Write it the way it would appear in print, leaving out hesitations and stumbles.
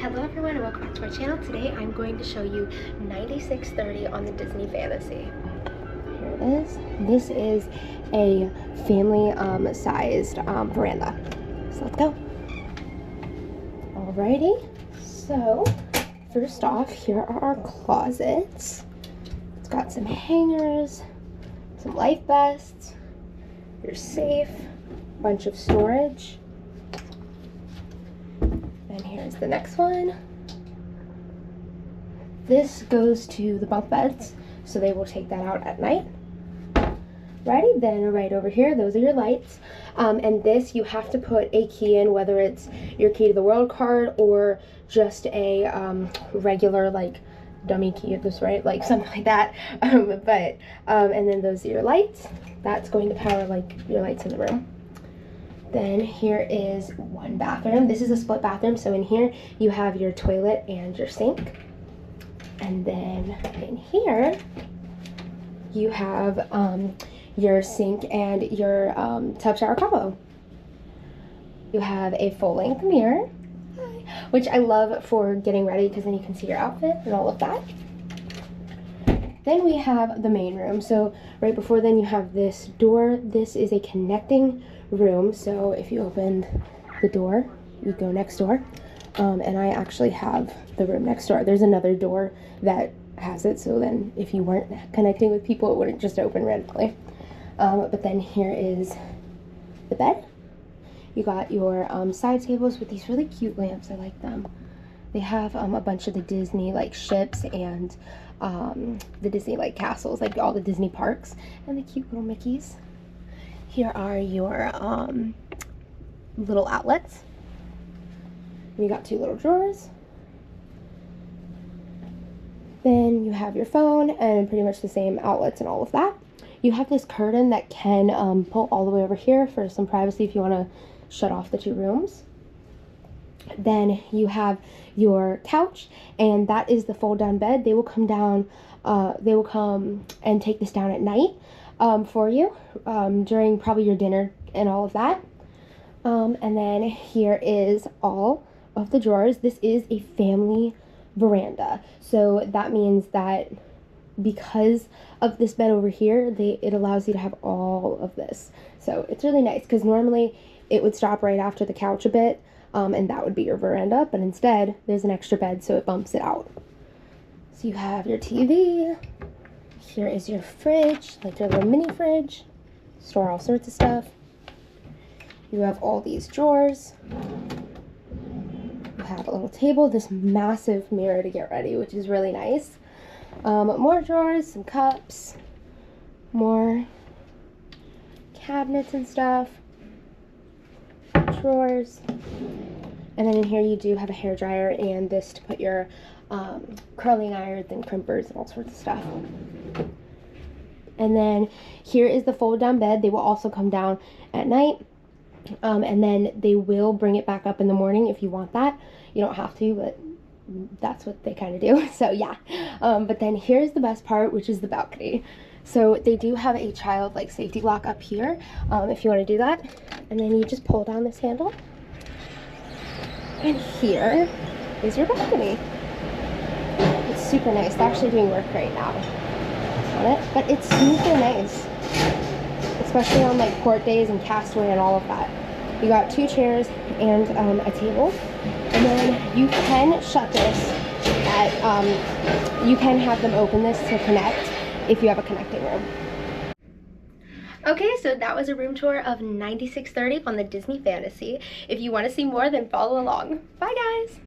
Hello everyone and welcome back to my channel. Today I'm going to show you 9630 on the Disney Fantasy. Here it is. This is a family sized veranda. So let's go. Alrighty, so first off, here are our closets. It's got some hangers, some life vests, your safe, bunch of storage. And here's the next one. This goes to the bunk beds, so they will take that out at night. Righty, then right over here, those are your lights. And this, you have to put a key in, whether it's your key to the world card or just a regular, like, dummy key at this, right? Like, something like that. And then those are your lights. That's going to power, like, your lights in the room. Then here is one bathroom. This is a split bathroom, so in here you have your toilet and your sink. And then in here you have your sink and your tub shower combo. You have a full-length mirror, which I love for getting ready because then you can see your outfit and all of that. Then we have the main room. So right before then you have this door. This is a connecting room, so if you opened the door, you go next door. And I actually have the room next door. There's another door that has it, so then if you weren't connecting with people, it wouldn't just open randomly. But then here is the bed. You got your side tables with these really cute lamps. I like them. They have a bunch of the Disney like ships and the Disney like castles, like all the Disney parks, and the cute little Mickeys. Here are your little outlets. You got two little drawers. Then you have your phone and pretty much the same outlets and all of that. You have this curtain that can pull all the way over here for some privacy if you want to shut off the two rooms. Then you have your couch, and that is the fold-down bed. They will come down. They will come and take this down at night for you during probably your dinner and all of that. And then here is all of the drawers. This is a family veranda, so that means that because of this bed over here, it allows you to have all of this. So it's really nice because normally it would stop right after the couch a bit, and that would be your veranda, but instead there's an extra bed, so it bumps it out. So you have your TV. Here is your fridge, like your little mini fridge. Store all sorts of stuff. You have all these drawers. You have a little table, this massive mirror to get ready, which is really nice. More drawers, some cups, more cabinets and stuff, drawers. And then in here you do have a hairdryer and this to put your curling irons and crimpers and all sorts of stuff. And then here is the fold down bed. They will also come down at night, and then they will bring it back up in the morning if you want that. You don't have to, but that's what they kind of do. So yeah. But then here's the best part, which is the balcony. So they do have a child like safety lock up here if you want to do that. And then you just pull down this handle, and here is your balcony. It's super nice. They're actually doing work right now on it, but it's super nice, especially on like port days and castaway and all of that. You got two chairs and a table, and then you can shut this at you can have them open this to connect if you have a connecting room. Okay, so that was a room tour of 9630 on the Disney Fantasy. If you want to see more, then follow along. Bye guys!